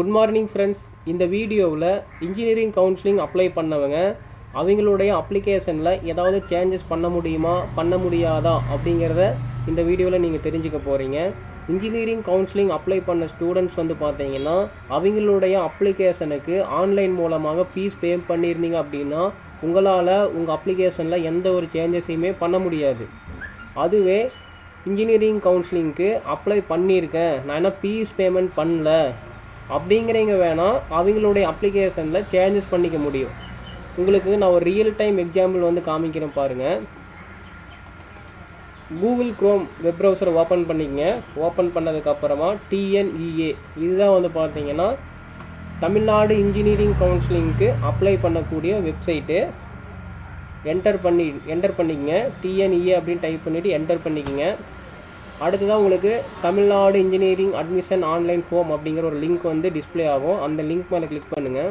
Good morning friends. இந்த வீடியோவில் engineering counselling apply பண்ணவங்க அவங்களுடைய அப்ளிகேஷனில் ஏதாவது சேஞ்சஸ் பண்ண முடியுமா பண்ண முடியாதா அப்படிங்கிறத இந்த வீடியோவில் நீங்கள் தெரிஞ்சுக்க போகிறீங்க. இன்ஜினியரிங் கவுன்சிலிங் அப்ளை பண்ண ஸ்டூடெண்ட்ஸ் பார்த்தீங்கன்னா அவங்களுடைய அப்ளிகேஷனுக்கு ஆன்லைன் மூலமாக ஃபீஸ் பே பண்ணியிருந்தீங்க அப்படின்னா உங்களால் உங்கள் அப்ளிகேஷனில் எந்த ஒரு சேஞ்சஸையுமே பண்ண முடியாது. அதுவே இன்ஜினியரிங் கவுன்சிலிங்க்கு அப்ளை பண்ணியிருக்கேன், நான் என்ன ஃபீஸ் பேமெண்ட் பண்ணல அப்படிங்கிறவங்க வேணால் அவங்களுடைய அப்ளிகேஷனில் சேஞ்சஸ் பண்ணிக்க முடியும். உங்களுக்கு நான் ஒரு ரியல் டைம் எக்ஸாம்பிள் காமிக்கிறேன் பாருங்கள். கூகுள் க்ரோம் வெப் ப்ரௌசரை ஓப்பன் பண்ணிக்கங்க. ஓப்பன் பண்ணதுக்கப்புறமா டிஎன்இஏ இதுதான் பார்த்தீங்கன்னா தமிழ்நாடு இன்ஜினியரிங் கவுன்சிலிங்க்கு அப்ளை பண்ணக்கூடிய வெப்சைட்டு. என்டர் பண்ணிக்கங்க. டிஎன்இஏ அப்படின்னு டைப் பண்ணிவிட்டு என்டர் பண்ணிக்கங்க. அடுத்ததான் உங்களுக்கு Tamil Nadu engineering admission online form அப்படிங்கிற ஒரு லிங்க் டிஸ்பிளே ஆகும். அந்த லிங்க் மேலே கிளிக் பண்ணுங்கள்.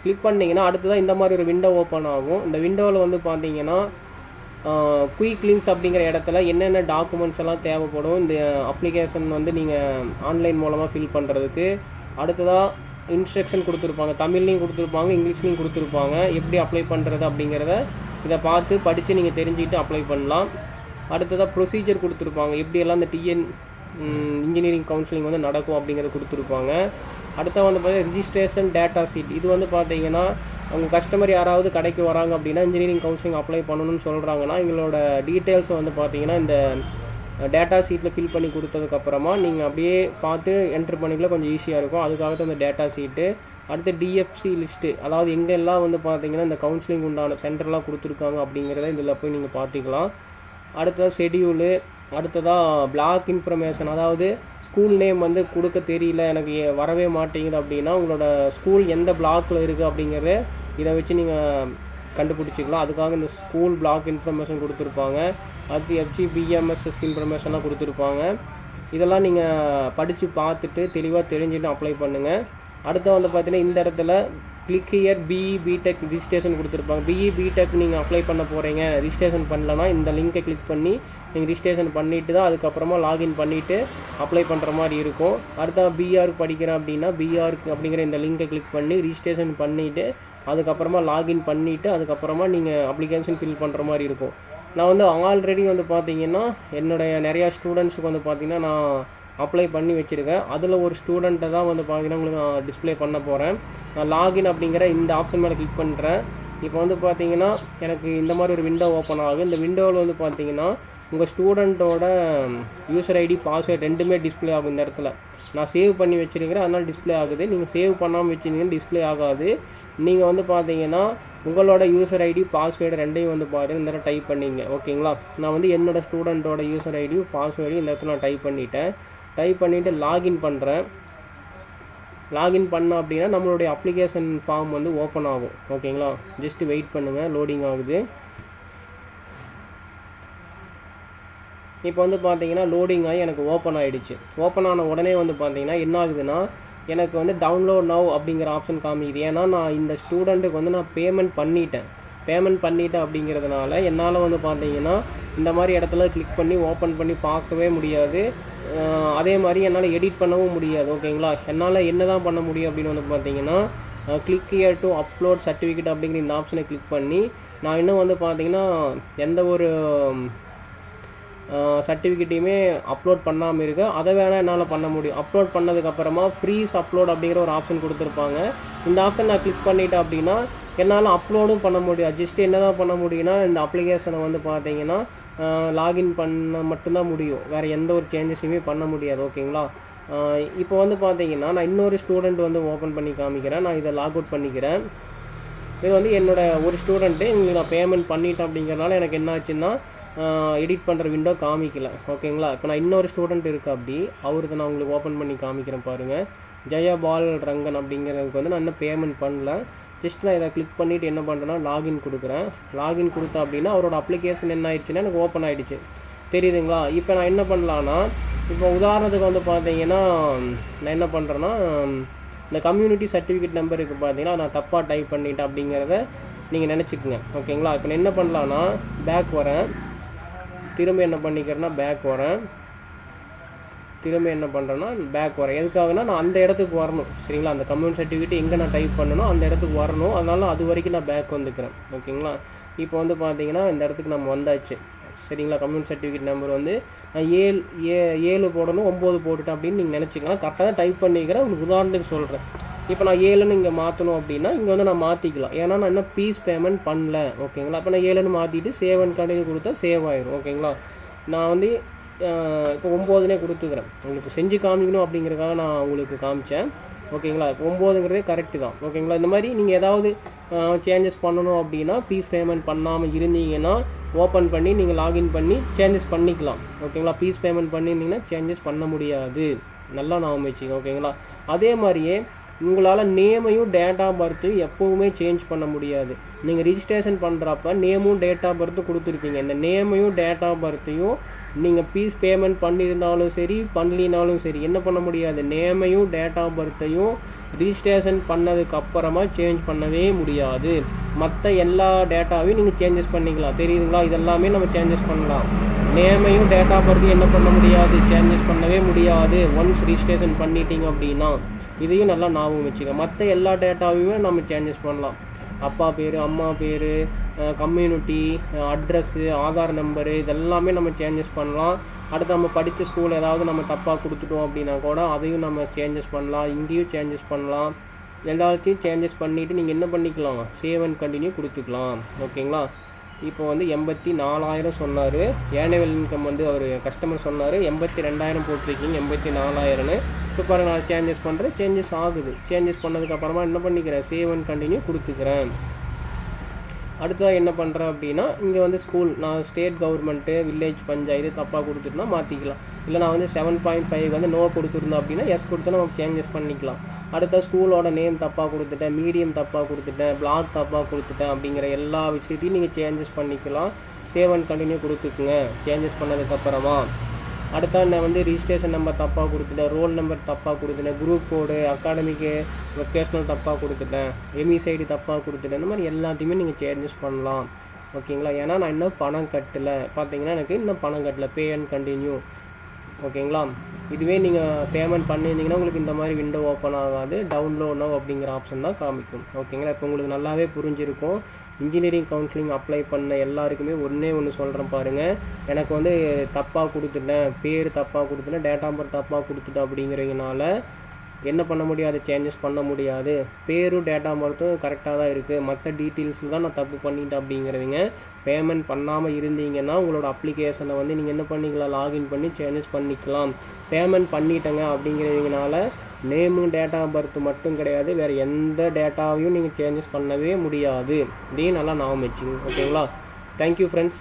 கிளிக் பண்ணிங்கன்னா அடுத்ததான் இந்த மாதிரி ஒரு விண்டோ ஓப்பன் ஆகும். இந்த விண்டோவில் பார்த்தீங்கன்னா குயிக் லிங்க்ஸ் அப்படிங்கிற இடத்துல என்னென்ன டாக்குமெண்ட்ஸ் எல்லாம் தேவைப்படும் இந்த அப்ளிகேஷன் நீங்கள் ஆன்லைன் மூலமாக ஃபில் பண்ணுறதுக்கு. அடுத்ததாக இன்ஸ்ட்ரக்ஷன் கொடுத்துருப்பாங்க, தமிழ்லையும் கொடுத்துருப்பாங்க, இங்கிலீஷ்லையும் கொடுத்துருப்பாங்க. எப்படி அப்ளை பண்ணுறது அப்படிங்கிறத இதை பார்த்து படித்து நீங்கள் தெரிஞ்சுக்கிட்டு அப்ளை பண்ணலாம். அடுத்ததாக ப்ரொசீஜர் கொடுத்துருப்பாங்க, எப்படியெல்லாம் இந்த இன்ஜினியரிங் கவுன்சிலிங் நடக்கும் அப்படிங்கிறத கொடுத்துருப்பாங்க. அடுத்த பார்த்தீங்கன்னா ரிஜிஸ்ட்ரேஷன் டேட்டா ஷீட். இது பார்த்தீங்கன்னா அவங்க கஸ்டமர் யாராவது கடைக்கு வராங்க அப்படின்னா இன்ஜினியரிங் கவுன்சிலிங் அப்ளை பண்ணணும்னு சொல்கிறாங்கன்னா எங்களோட டீட்டெயில்ஸை பார்த்தீங்கன்னா இந்த டேட்டா ஷீட்டில் ஃபில் பண்ணி கொடுத்ததுக்கப்புறமா நீங்கள் அப்படியே பார்த்து என்ட்ரு பண்ணிக்கலாம், கொஞ்சம் ஈஸியாக இருக்கும். அதுக்காக தான் இந்த டேட்டா ஷீட்டு. அடுத்து டிஎஃப்சி லிஸ்ட்டு, அதாவது எங்கெல்லாம் பார்த்தீங்கன்னா இந்த கவுன்சிலிங் உண்டான சென்டர்லாம் கொடுத்துருக்காங்க அப்படிங்கிறத இதில் போய் நீங்கள் பார்த்துக்கலாம். அடுத்ததாக ஷெடியூலு. அடுத்ததாக பிளாக் இன்ஃபர்மேஷன், அதாவது ஸ்கூல் நேம் கொடுக்க தெரியல, எனக்கு வரவே மாட்டேங்குது அப்படின்னா உங்களோட ஸ்கூல் எந்த பிளாக்கில் இருக்குது அப்படிங்கிறத இதை வச்சு நீங்கள் கண்டுபிடிச்சிக்கலாம். அதுக்காக இந்த ஸ்கூல் பிளாக் இன்ஃபர்மேஷன் கொடுத்துருப்பாங்க. அடுத்து எஃப்ஜி பிஎம்எஸ்எஸ் இன்ஃபர்மேஷன்லாம் கொடுத்துருப்பாங்க. இதெல்லாம் நீங்கள் படித்து பார்த்துட்டு தெளிவாக தெரிஞ்சுட்டு அப்ளை பண்ணுங்கள். அடுத்து பார்த்தீங்கன்னா இந்த இடத்துல click here BE BTech registration கொடுத்துருப்பாங்க. பிஇ பிடெக் நீங்கள் அப்ளை பண்ண போகிறீங்க, ரிஜிஸ்ட்ரேஷன் பண்ணலன்னா இந்த லிங்கை கிளிக் பண்ணி நீங்கள் ரிஜிஸ்ட்ரேஷன் பண்ணிவிட்டு தான் அதுக்கப்புறமா லாகின் பண்ணிவிட்டு அப்ளை பண்ணுற மாதிரி இருக்கும். அடுத்த பிஆர் படிக்கிறேன் அப்படின்னா பிஆருக்கு அப்படிங்கிற இந்த லிங்கை கிளிக் பண்ணி ரிஜிஸ்ட்ரேஷன் பண்ணிவிட்டு அதுக்கப்புறமா லாகின் பண்ணிவிட்டு அதுக்கப்புறமா நீங்கள் அப்ளிகேஷன் ஃபில் பண்ணுற மாதிரி இருக்கும். நான் ஆல்ரெடி பார்த்தீங்கன்னா என்னுடைய நிறையா ஸ்டூடெண்ட்ஸுக்கு பார்த்தீங்கன்னா நான் அப்ளை பண்ணி வச்சுருக்கேன். அதில் ஒரு ஸ்டூடெண்ட்டை தான் பார்த்தீங்கன்னா உங்களுக்கு நான் டிஸ்பிளே பண்ண போகிறேன். நான் லாகின் அப்படிங்கிற இந்த ஆப்ஷன் மேலே கிளிக் பண்ணுறேன். இப்போ பார்த்தீங்கன்னா எனக்கு இந்த மாதிரி ஒரு விண்டோ ஓப்பன் ஆகும். இந்த விண்டோவில் பார்த்தீங்கன்னா உங்கள் ஸ்டூடெண்ட்டோட யூசர் ஐடி பாஸ்வேர்டு ரெண்டுமே டிஸ்பிளே ஆகும். இந்த இடத்துல நான் சேவ் பண்ணி வச்சுருக்கிறேன், அதனால் டிஸ்பிளே ஆகுது. நீங்கள் சேவ் பண்ணாமல் வச்சுருந்தீங்கன்னா டிஸ்பிளே ஆகாது. நீங்கள் பார்த்தீங்கன்னா உங்களோட யூசர் ஐடி பாஸ்வேர்டு ரெண்டையும் பாருங்கள், இந்த இடத்துல டைப் பண்ணிங்க. ஓகேங்களா? நான் என்னோடய ஸ்டூடெண்ட்டோட யூசர் ஐடியும் பாஸ்வேர்டையும் இந்த இடத்துல நான் டைப் பண்ணிட்டேன். டைப் பண்ணிவிட்டு லாகின் பண்ணுறேன். லாகின் பண்ணோம் அப்படின்னா நம்மளுடைய அப்ளிகேஷன் ஃபார்ம் ஓப்பன் ஆகும். ஓகேங்களா? ஜஸ்ட்டு வெயிட் பண்ணுங்கள், லோடிங் ஆகுது. இப்போ பார்த்தீங்கன்னா லோடிங் ஆகி எனக்கு ஓப்பன் ஆகிடுச்சு. ஓப்பன் ஆன உடனே பார்த்தீங்கன்னா என்ன ஆகுதுன்னா எனக்கு டவுன்லோட் நவ் அப்படிங்கிற ஆப்ஷன் காமிக்குது. ஏன்னா நான் இந்த ஸ்டூடெண்ட்டுக்கு நான் பேமெண்ட் பண்ணிட்டேன் அப்படிங்கிறதுனால என்னால் பார்த்தீங்கன்னா இந்த மாதிரி இடத்துல கிளிக் பண்ணி ஓப்பன் பண்ணி பார்க்கவே முடியாது. அதே மாதிரி என்னால் எடிட் பண்ணவும் முடியாது. ஓகேங்களா? என்னால் என்ன தான் பண்ண முடியும் அப்படின்னு பார்த்தீங்கன்னா click here to upload certificate அப்படிங்கிற இந்த ஆப்ஷனை கிளிக் பண்ணி நான் இன்னும் பார்த்தீங்கன்னா எந்த ஒரு சர்டிஃபிகேட்டையுமே அப்லோட் பண்ணாமல் இருக்கு. அதை வேணால் என்னால் பண்ண முடியும். அப்லோட் பண்ணதுக்கப்புறமா ஃப்ரீஸ் அப்லோட் அப்படிங்கிற ஒரு ஆப்ஷன் கொடுத்துருப்பாங்க. இந்த ஆப்ஷன் நான் கிளிக் பண்ணிட்டேன் அப்படின்னா என்னால் அப்லோடும் பண்ண முடியும். ஜஸ்ட்டு என்ன தான் பண்ண முடியும்னா இந்த அப்ளிகேஷனை பார்த்தீங்கன்னா லாகின் பண்ண மட்டும்தான் முடியும், வேறு எந்த ஒரு சேஞ்சஸுமே பண்ண முடியாது. ஓகேங்களா? இப்போ பார்த்தீங்கன்னா நான் இன்னொரு ஸ்டூடெண்ட் ஓப்பன் பண்ணி காமிக்கிறேன். நான் இதை லாக் அவுட் பண்ணிக்கிறேன். இது என்னோட ஒரு ஸ்டூடெண்ட்டு இங்கே நான் பேமெண்ட் பண்ணிட்டேன் அப்படிங்கிறனால எனக்கு என்ன ஆச்சுன்னா எடிட் பண்ணுற விண்டோ காமிக்கல. ஓகேங்களா? இப்போ நான் இன்னொரு ஸ்டூடெண்ட் இருக்குது, அப்படி அவருக்கு நான் உங்களுக்கு ஓப்பன் பண்ணி காமிக்கிறேன் பாருங்கள். ஜெயபால் ரங்கன் அப்படிங்கிறதுக்கு நான் இன்னும் பேமெண்ட் பண்ணல. ஜஸ்ட் நான் இதை கிளிக் பண்ணிவிட்டு என்ன பண்ணுறேன்னா லாகின் கொடுக்குறேன். லாகின் கொடுத்தேன் அப்படின்னா அவரோட அப்ளிகேஷன் என்ன ஆயிடுச்சுன்னா எனக்கு ஓப்பன் ஆகிடுச்சு. தெரியுதுங்களா? இப்போ நான் என்ன பண்ணலான்னா இப்போ உதாரணத்துக்கு பார்த்தீங்கன்னா நான் என்ன பண்ணுறேன்னா இந்த கம்யூனிட்டி சர்டிஃபிகேட் நம்பருக்கு பார்த்தீங்கன்னா நான் தப்பாக டைப் பண்ணிட்டேன் அப்படிங்கிறத நீங்கள் நினச்சிக்கோங்க. ஓகேங்களா? இப்போ நான் என்ன பண்ணலான்னா பேக் வரேன். திரும்ப என்ன பண்ணிக்கிறேன்னா பேக் வரேன். திரும்ப என்ன பண்ணுறேன்னா பேக் வரேன். எதுக்காகனா நான் அந்த இடத்துக்கு வரணும் சரிங்களா. அந்த கம்யூனிட்டி சர்டிஃபிகேட் எங்கே நான் டைப் பண்ணணும் அந்த இடத்துக்கு வரணும். அதனால அது வரைக்கும் நான் பேக் வந்துக்கிறேன் ஓகேங்களா. இப்போ வந்து பார்த்தீங்கன்னா இந்த இடத்துக்கு நம்ம வந்தாச்சு சரிங்களா. கம்யூனிட்டி சர்டிஃபிகேட் நம்பர் வந்து நான் 7 போடணும் 9 போட்டுட்டேன் அப்படின்னு நீங்கள் நினச்சிக்கலாம். கரெக்டாக தான் டைப் பண்ணிக்கிறேன். உங்களுக்கு உதாரணத்துக்கு சொல்கிறேன். இப்போ நான் 7ன்னு இங்கே மாற்றணும் அப்படின்னா இங்கே வந்து நான் மாற்றிக்கலாம். ஏன்னா நான் இன்னும் பீஸ் பேமெண்ட் பண்ணல ஓகேங்களா. அப்போ நான் 7ன்னு மாற்றிட்டு சேவ் அண்ட் கண்டினியூ கொடுத்தா சேவ் ஆயிரும் ஓகேங்களா. நான் வந்து இப்போ 9னே கொடுத்துக்கிறேன். உங்களுக்கு செஞ்சு காமிக்கணும் அப்படிங்கிறதுக்காக நான் உங்களுக்கு காமிச்சேன் ஓகேங்களா. இப்போ 9ங்கிறதே கரெக்டு தான் ஓகேங்களா. இந்த மாதிரி நீங்கள் ஏதாவது சேஞ்சஸ் பண்ணணும் அப்படின்னா பீஸ் பேமெண்ட் பண்ணாமல் இருந்தீங்கன்னா ஓப்பன் பண்ணி நீங்கள் லாகின் பண்ணி சேஞ்சஸ் பண்ணிக்கலாம் ஓகேங்களா. பீஸ் பேமெண்ட் பண்ணியிருந்தீங்கன்னா சேஞ்சஸ் பண்ண முடியாது. நல்லா நான் வச்சுங்க ஓகேங்களா. அதே மாதிரியே உங்களால் நேமையும் டேட் ஆஃப் பர்த்தையும் எப்போவுமே சேஞ்ச் பண்ண முடியாது. நீங்கள் ரிஜிஸ்ட்ரேஷன் பண்ணுறப்ப நேமும் டேட் ஆஃப் பர்த்தும் கொடுத்துருப்பீங்க. இந்த நேமையும் டேட் ஆஃப் பர்த்தையும் நீங்கள் பீஸ் பேமெண்ட் பண்ணியிருந்தாலும் சரி பண்ணலினாலும் சரி என்ன பண்ண முடியாது. நேமையும் டேட் ஆஃப் பர்த்தையும் ரிஜிஸ்ட்ரேஷன் பண்ணதுக்கப்புறமா சேஞ்ச் பண்ணவே முடியாது. மற்ற எல்லா டேட்டாவையும் நீங்கள் சேஞ்சஸ் பண்ணிக்கலாம் தெரியுதுங்களா. இதெல்லாமே நம்ம சேஞ்சஸ் பண்ணலாம். நேமையும் டேட் ஆஃப் பர்த்தையும் என்ன பண்ண முடியாது சேஞ்சஸ் பண்ணவே முடியாது ஒன்ஸ் ரிஜிஸ்ட்ரேஷன் பண்ணிட்டீங்க அப்படின்னா. இதையும் நல்லா ஞாபகம் வச்சுக்க. மற்ற எல்லா டேட்டாவையுமே நம்ம சேஞ்சஸ் பண்ணலாம். அப்பா பேர் அம்மா பேர் கம்யூனிட்டி அட்ரஸ்ஸு ஆதார் நம்பரு இதெல்லாமே நம்ம சேஞ்சஸ் பண்ணலாம். அடுத்து நம்ம படித்த ஸ்கூல் ஏதாவது நம்ம தப்பாக கொடுத்துட்டோம் அப்படின்னா கூட அதையும் நம்ம சேஞ்சஸ் பண்ணலாம். இங்கேயும் சேஞ்சஸ் பண்ணலாம். எல்லாத்தையும் சேஞ்சஸ் பண்ணிவிட்டு நீங்கள் என்ன பண்ணிக்கலாம் சேவ் அண்ட் கண்டினியூ கொடுத்துக்கலாம் ஓகேங்களா. இப்போ வந்து 84,000 சொன்னார். ஆனுவல் இன்கம் வந்து அவர் கஸ்டமர் சொன்னார் 82,000 போட்டிருக்கீங்க 84,000ன்னு. இப்போ பாருங்கள் நான் சேஞ்சஸ் பண்ணுறேன். சேஞ்சஸ் ஆகுது. சேஞ்சஸ் பண்ணதுக்கப்புறமா என்ன பண்ணிக்கிறேன் சேவ் அண்ட் கண்டினியூ கொடுத்துக்கிறேன். அடுத்ததாக என்ன பண்ணுறேன் அப்படின்னா இங்கே வந்து ஸ்கூல் நான் ஸ்டேட் கவர்மெண்ட்டு வில்லேஜ் பஞ்சாயத்து தப்பாக கொடுத்துட்டுனா மாற்றிக்கலாம். இல்லை நான் வந்து 7.5 வந்து நோ கொடுத்துருந்தேன் அப்படின்னா எஸ் கொடுத்தா நம்ம சேஞ்சஸ் பண்ணிக்கலாம். அடுத்த ஸ்கூலோட நேம் தப்பாக கொடுத்துட்டேன் மீடியம் தப்பாக கொடுத்துட்டேன் பிளாக் தப்பாக கொடுத்துட்டேன் அப்படிங்கிற எல்லா விஷயத்தையும் நீங்கள் சேஞ்சஸ் பண்ணிக்கலாம். சேவ் அண்ட் கண்டினியூ கொடுத்துக்குங்க சேஞ்சஸ் பண்ணதுக்கப்புறமா. அடுத்த நான் வந்து ரிஜிஸ்ட்ரேஷன் நம்பர் தப்பாக கொடுத்துட்டேன் ரோல் நம்பர் தப்பாக கொடுத்துட்டேன் குரூப் கோடு அகாடமிக்கு வொக்கேஷ்னல் தப்பாக கொடுத்துட்டேன் எம்இசைடு தப்பாக கொடுத்துட்டேன். இந்த மாதிரி எல்லாத்தையுமே நீங்கள் சேஞ்சஸ் பண்ணலாம் ஓகேங்களா. ஏன்னா நான் இன்னும் பணம் கட்டலை பார்த்தீங்கன்னா எனக்கு இன்னும் பணம் கட்டலை பே அண்ட் கண்டினியூ ஓகேங்களா. இதுவே நீங்கள் பேமெண்ட் பண்ணியிருந்தீங்கன்னா உங்களுக்கு இந்த மாதிரி விண்டோ ஓப்பன் ஆகாது. டவுன்லோட் நவ் அப்படிங்கிற ஆப்ஷன் தான் காமிக்கும் ஓகேங்களா. இப்போ உங்களுக்கு நல்லாவே புரிஞ்சிருக்கும். இன்ஜினியரிங் கவுன்சிலிங் அப்ளை பண்ண எல்லாருக்குமே ஒன்று சொல்கிறேன் பாருங்கள். எனக்கு வந்து தப்பாக கொடுத்துட்டேன் பேர் தப்பாக கொடுத்துட்டேன் டேட் ஆஃப் பர்த் தப்பாக கொடுத்துட்டேன் அப்படிங்கிறதுனால என்ன பண்ண முடியாது சேஞ்சஸ் பண்ண முடியாது. பேரும் டேட் ஆஃப் பர்த்தும் கரெக்டாக தான் இருக்குது. மற்ற டீட்டெயில்ஸில் தான் நான் தப்பு பண்ணிட்டேன் அப்படிங்கிறவங்க பேமெண்ட் பண்ணாமல் இருந்தீங்கன்னா உங்களோட அப்ளிகேஷனை வந்து நீங்கள் என்ன பண்ணிக்கலாம் லாகின் பண்ணி சேஞ்சஸ் பண்ணிக்கலாம். பேமெண்ட் பண்ணிட்டேங்க அப்படிங்கிறவங்கனால நேமும் டேட் ஆஃப் பர்த் மட்டும் கிடையாது வேறு எந்த டேட்டாவையும் நீங்கள் சேஞ்சஸ் பண்ணவே முடியாது. இதையும் நல்லா ஞாபகம் வச்சுங்க ஓகேங்களா. Thank you friends.